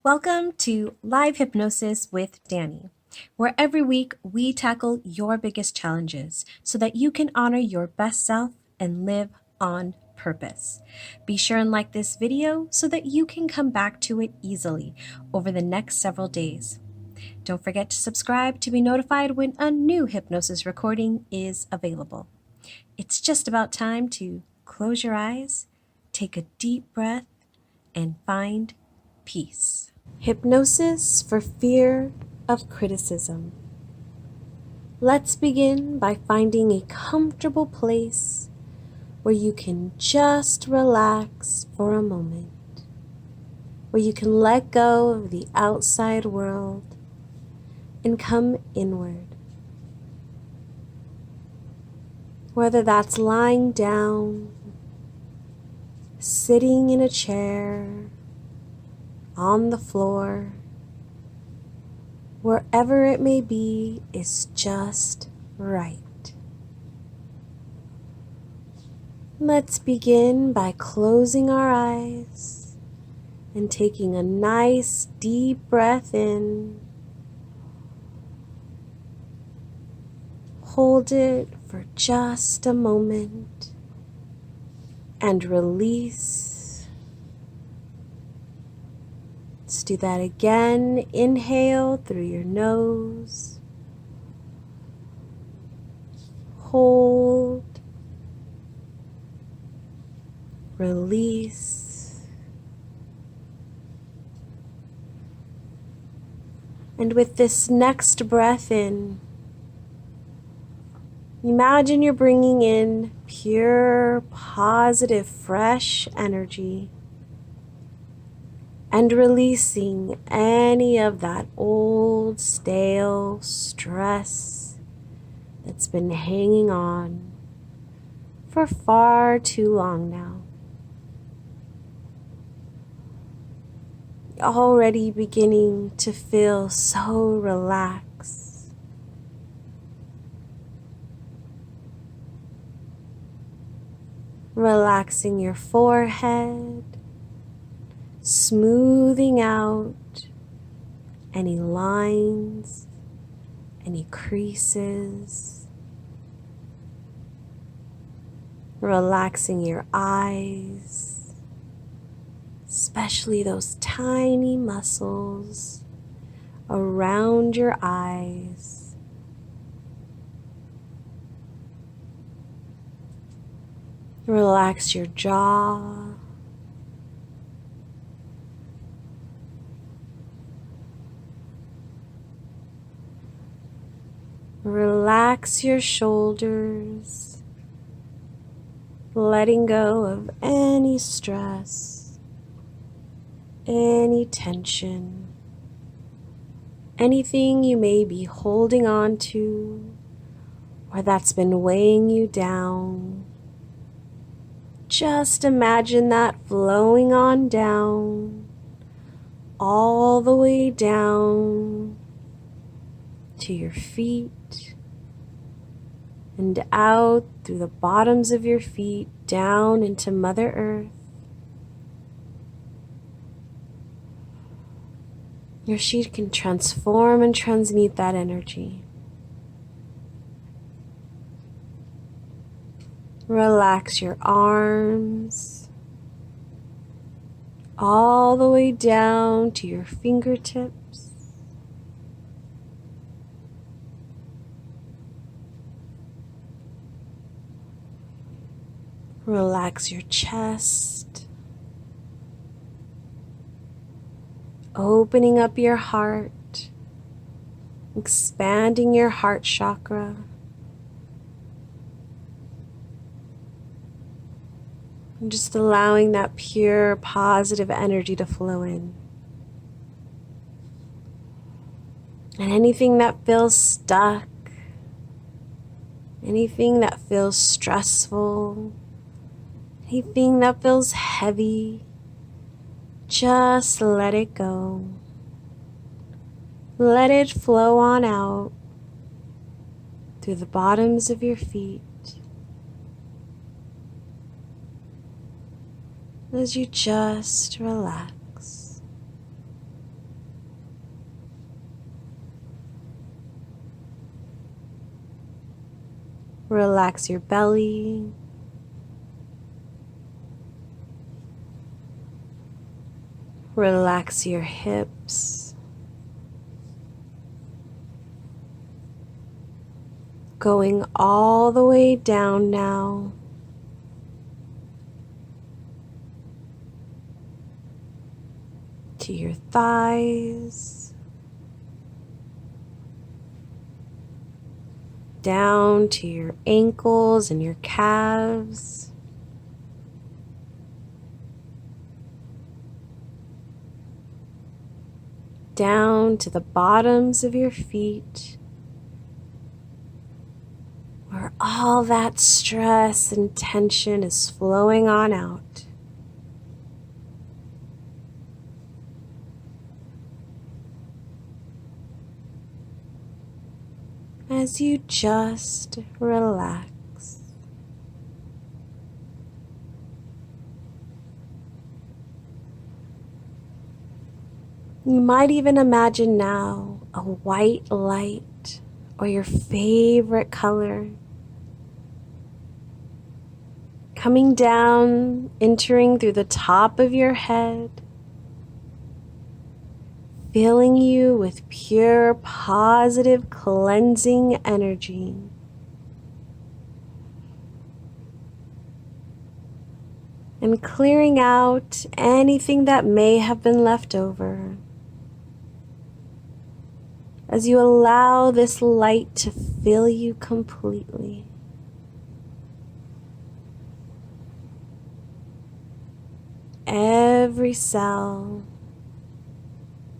Welcome to Live Hypnosis with Danie, where every week we tackle your biggest challenges so that you can honor your best self and live on purpose. Be sure and like this video so that you can come back to it easily over the next several days. Don't forget to subscribe to be notified when a new hypnosis recording is available. It's just about time to close your eyes, take a deep breath, and find peace. Hypnosis for fear of criticism. Let's begin by finding a comfortable place where you can just relax for a moment, where you can let go of the outside world and come inward. Whether that's lying down, sitting in a chair, on the floor, wherever it may be is just right. Let's begin by closing our eyes and taking a nice deep breath in. Hold it for just a moment and release. Let's do that again. Inhale through your nose. Hold. Release. And with this next breath in, imagine you're bringing in pure, positive, fresh energy and releasing any of that old, stale stress that's been hanging on for far too long now. Already beginning to feel so relaxed. Relaxing your forehead, smoothing out any lines, any creases, relaxing your eyes, especially those tiny muscles around your eyes. Relax your jaw. Relax your shoulders, letting go of any stress, any tension, anything you may be holding on to or that's been weighing you down. Just imagine that flowing on down, all the way down to your feet and out through the bottoms of your feet down into Mother Earth. Your sheet can transform and transmute that energy. Relax your arms all the way down to your fingertips. Relax your chest, opening up your heart, expanding your heart chakra. And just allowing that pure, positive energy to flow in. And anything that feels stuck, anything that feels stressful, anything that feels heavy, just let it go. Let it flow on out through the bottoms of your feet as you just relax. Relax your belly. Relax your hips. Going all the way down now to your thighs, down to your ankles and your calves, down to the bottoms of your feet, where all that stress and tension is flowing on out. As you just relax. You might even imagine now a white light or your favorite color coming down, entering through the top of your head, filling you with pure, positive, cleansing energy. And clearing out anything that may have been left over. As you allow this light to fill you completely. Every cell,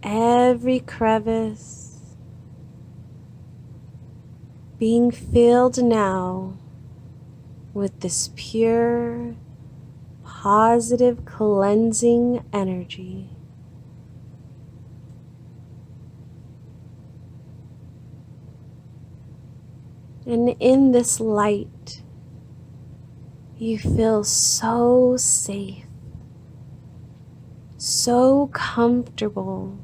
every crevice, being filled now with this pure, positive, cleansing energy. And in this light, you feel so safe, so comfortable,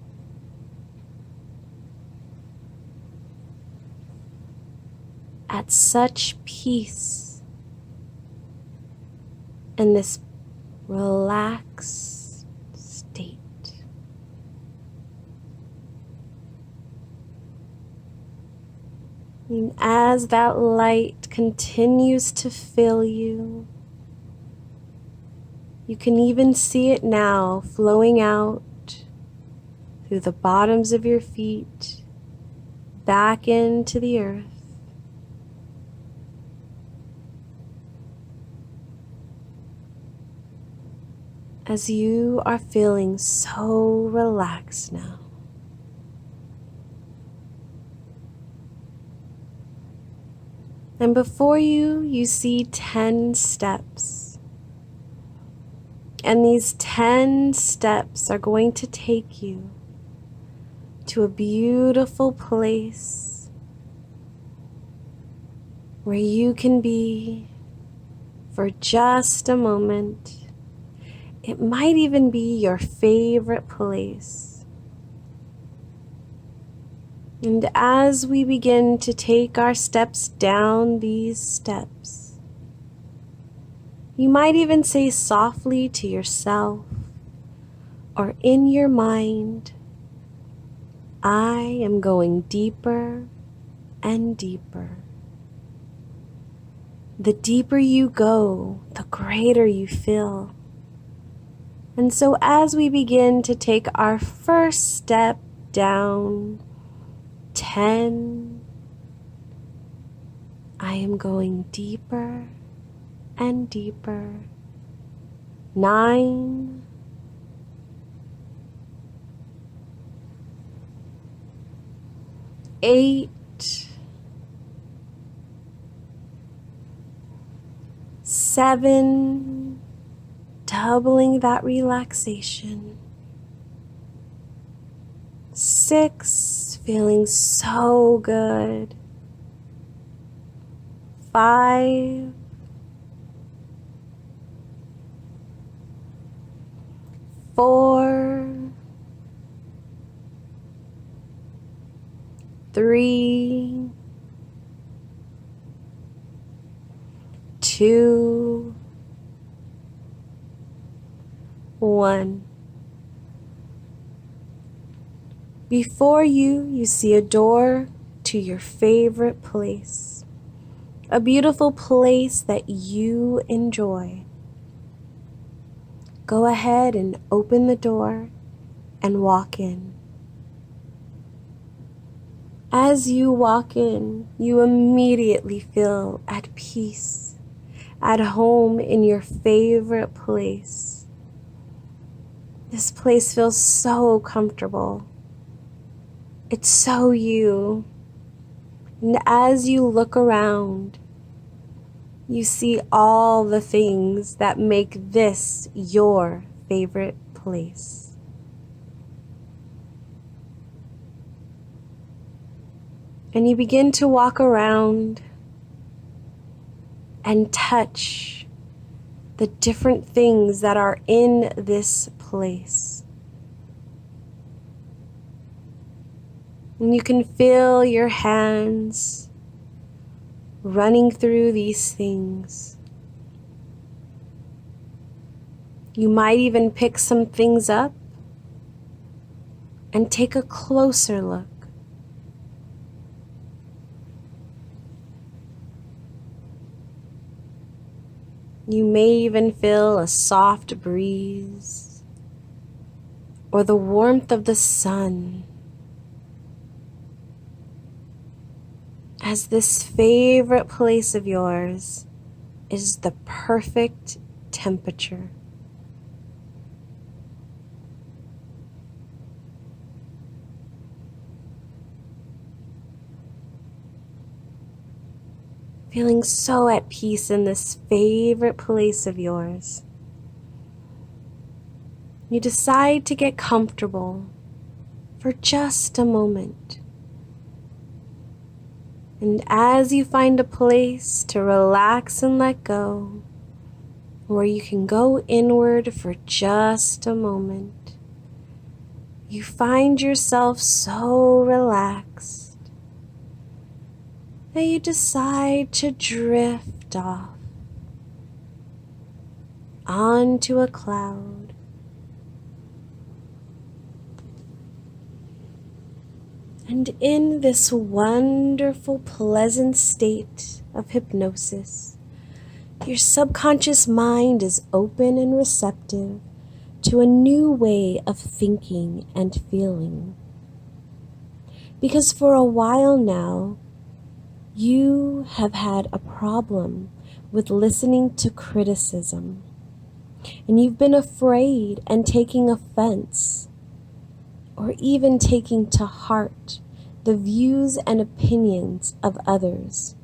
at such peace in this relaxed state. And as that light continues to fill you, you can even see it now flowing out through the bottoms of your feet, back into the earth. As you are feeling so relaxed now. And before you, you see 10 steps. And these 10 steps are going to take you to a beautiful place where you can be for just a moment. It might even be your favorite place. And as we begin to take our steps down these steps, you might even say softly to yourself or in your mind, I am going deeper and deeper. The deeper you go, the greater you feel. And so as we begin to take our first step down, 10, I am going deeper and deeper. 9, 8, 7, doubling that relaxation. 6, feeling so good. 5, 4, 3, 2, 1. Before you, you see a door to your favorite place, a beautiful place that you enjoy. Go ahead and open the door and walk in. As you walk in, you immediately feel at peace, at home in your favorite place. This place feels so comfortable. It's so you. And as you look around, you see all the things that make this your favorite place. And you begin to walk around and touch the different things that are in this place. And you can feel your hands running through these things. You might even pick some things up and take a closer look. You may even feel a soft breeze or the warmth of the sun as this favorite place of yours is the perfect temperature. Feeling so at peace in this favorite place of yours. You decide to get comfortable for just a moment. And as you find a place to relax and let go, where you can go inward for just a moment, you find yourself so relaxed that you decide to drift off onto a cloud. And in this wonderful, pleasant state of hypnosis, your subconscious mind is open and receptive to a new way of thinking and feeling. Because for a while now, you have had a problem with listening to criticism, and you've been afraid and taking offense, or even taking to heart the views and opinions of others,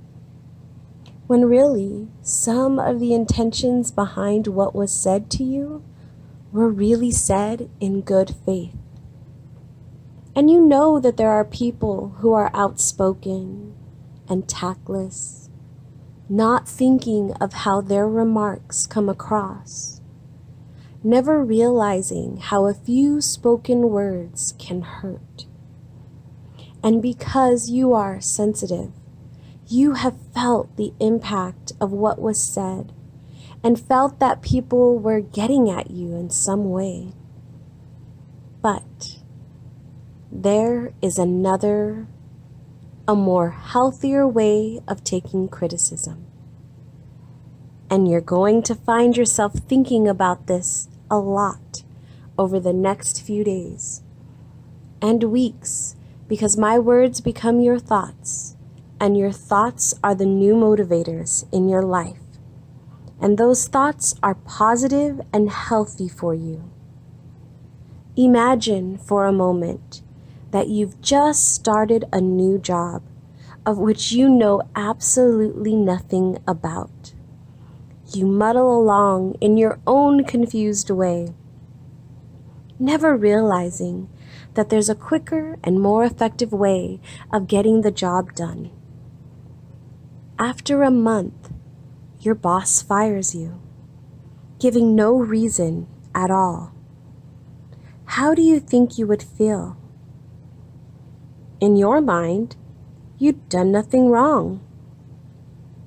when really some of the intentions behind what was said to you were really said in good faith. And you know that there are people who are outspoken and tactless, not thinking of how their remarks come across, never realizing how a few spoken words can hurt. And because you are sensitive, you have felt the impact of what was said and felt that people were getting at you in some way. But there is another, a more healthier way of taking criticism. And you're going to find yourself thinking about this a lot over the next few days and weeks, because my words become your thoughts, and your thoughts are the new motivators in your life. And those thoughts are positive and healthy for you. Imagine for a moment that you've just started a new job of which you know absolutely nothing about. You muddle along in your own confused way, never realizing that there's a quicker and more effective way of getting the job done. After a month, your boss fires you, giving no reason at all. How do you think you would feel? In your mind, you'd done nothing wrong.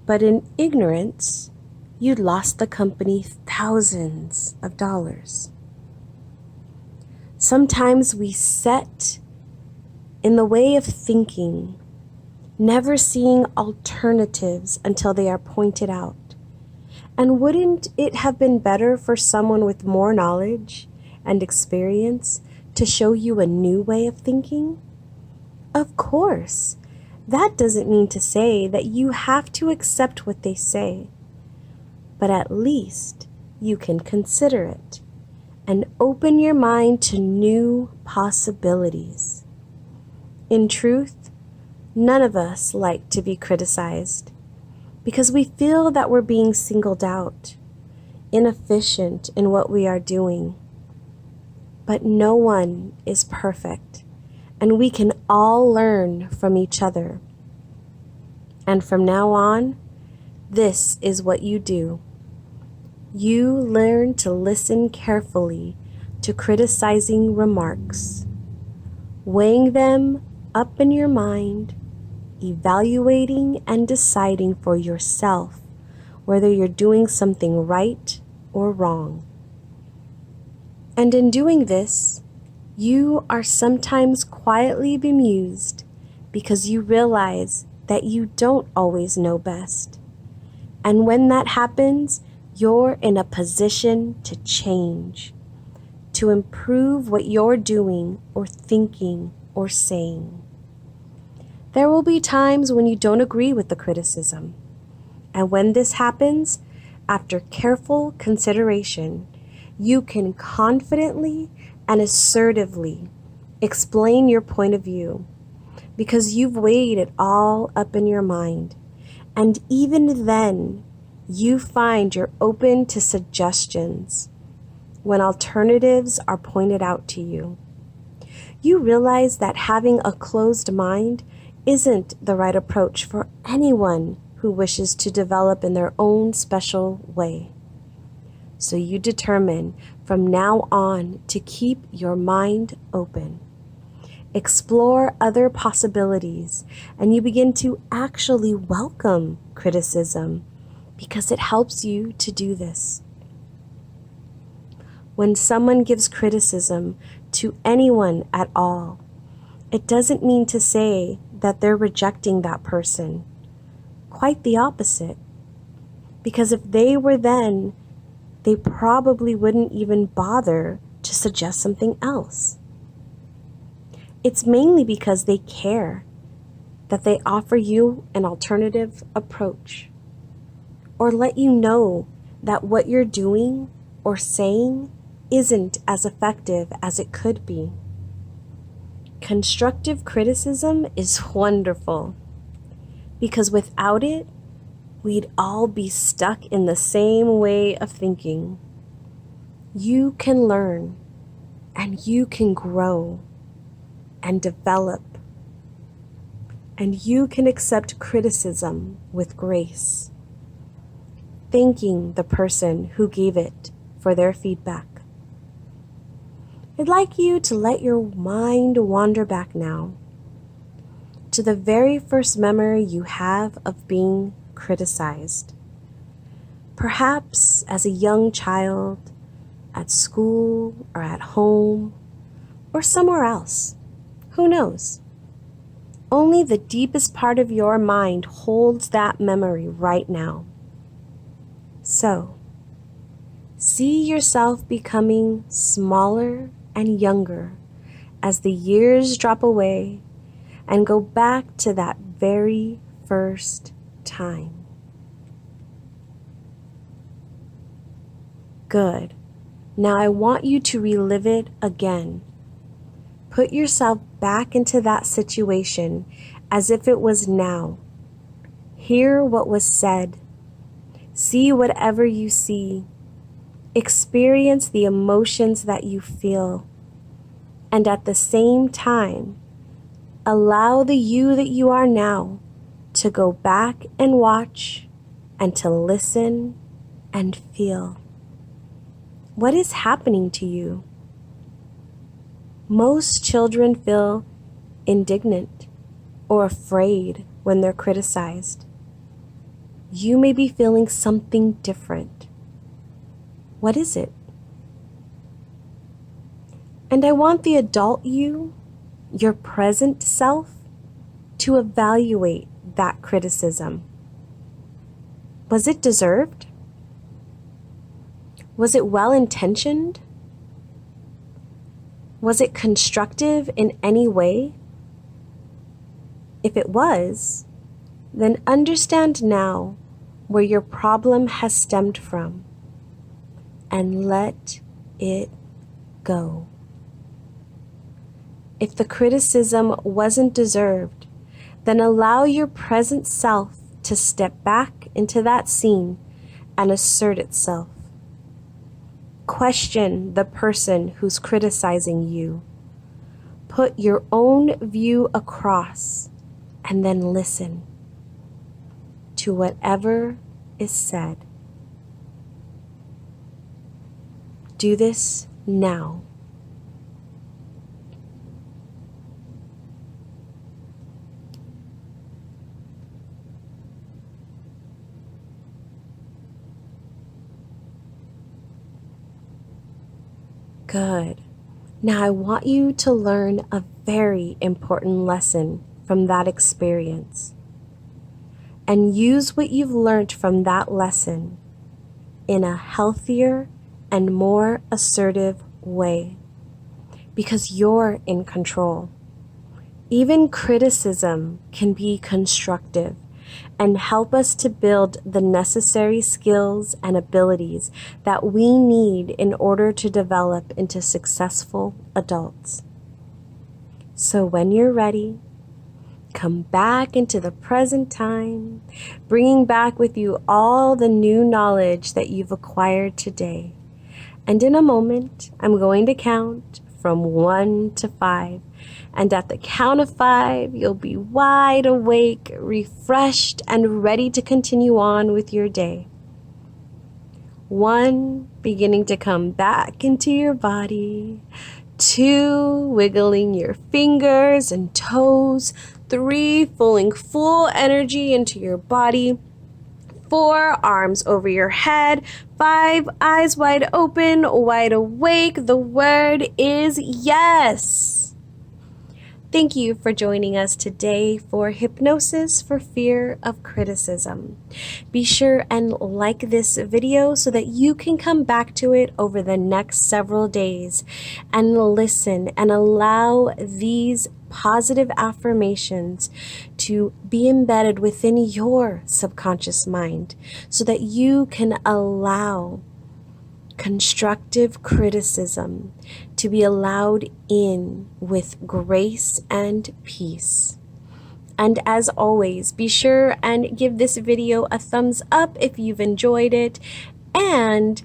But in ignorance, you'd lost the company thousands of dollars. Sometimes we set in the way of thinking, never seeing alternatives until they are pointed out. And wouldn't it have been better for someone with more knowledge and experience to show you a new way of thinking? Of course, that doesn't mean to say that you have to accept what they say, but at least you can consider it and open your mind to new possibilities. In truth, none of us like to be criticized because we feel that we're being singled out, inefficient in what we are doing. But no one is perfect, and we can all learn from each other. And from now on, this is what you do. You learn to listen carefully to criticizing remarks, weighing them up in your mind, evaluating and deciding for yourself whether you're doing something right or wrong. And in doing this, you are sometimes quietly bemused because you realize that you don't always know best. And when that happens, you're in a position to change, to improve what you're doing or thinking or saying. There will be times when you don't agree with the criticism. And when this happens, after careful consideration, you can confidently and assertively explain your point of view because you've weighed it all up in your mind. And even then, you find you're open to suggestions when alternatives are pointed out to you. You realize that having a closed mind isn't the right approach for anyone who wishes to develop in their own special way. So you determine from now on to keep your mind open. Explore other possibilities, and you begin to actually welcome criticism because it helps you to do this. When someone gives criticism to anyone at all, it doesn't mean to say that they're rejecting that person. Quite the opposite. Because if they were then, they probably wouldn't even bother to suggest something else. It's mainly because they care that they offer you an alternative approach or let you know that what you're doing or saying isn't as effective as it could be. Constructive criticism is wonderful because without it, we'd all be stuck in the same way of thinking. You can learn and you can grow and develop, and you can accept criticism with grace, thanking the person who gave it for their feedback. I'd like you to let your mind wander back now to the very first memory you have of being criticized. Perhaps as a young child, at school or at home, or somewhere else. Who knows? Only the deepest part of your mind holds that memory right now. So, see yourself becoming smaller and younger as the years drop away and go back to that very first time. Good. Now I want you to relive it again. Put yourself back into that situation as if it was now. Hear what was said. See whatever you see. Experience the emotions that you feel. And at the same time, allow the you that you are now to go back and watch and to listen and feel. What is happening to you? Most children feel indignant or afraid when they're criticized. you may be feeling something different. What is it? And I want the adult you, your present self, to evaluate that criticism. Was it deserved? Was it well-intentioned? Was it constructive in any way? If it was, then understand now where your problem has stemmed from and let it go. If the criticism wasn't deserved, then allow your present self to step back into that scene and assert itself. Question the person who's criticizing you. Put your own view across and then listen to whatever is said. Do this now. Good. Now I want you to learn a very important lesson from that experience and use what you've learned from that lesson in a healthier and more assertive way, because you're in control. Even criticism can be constructive and help us to build the necessary skills and abilities that we need in order to develop into successful adults. So when you're ready, come back into the present time, bringing back with you all the new knowledge that you've acquired today. And in a moment, I'm going to count from 1 to 5. And at the count of 5, you'll be wide awake, refreshed, and ready to continue on with your day. 1, beginning to come back into your body. 2, wiggling your fingers and toes. 3, pulling full energy into your body. 4, arms over your head. 5, eyes wide open, wide awake. The word is yes. Thank you for joining us today for Hypnosis for Fear of Criticism. Be sure and like this video so that you can come back to it over the next several days and listen and allow these positive affirmations to be embedded within your subconscious mind so that you can allow constructive criticism to be allowed in with grace and peace. And as always, be sure and give this video a thumbs up if you've enjoyed it, and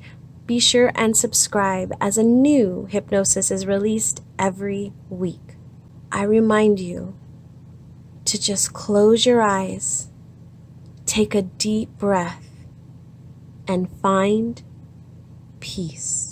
be sure and subscribe as a new hypnosis is released every week. I remind you to just close your eyes, take a deep breath, and find peace.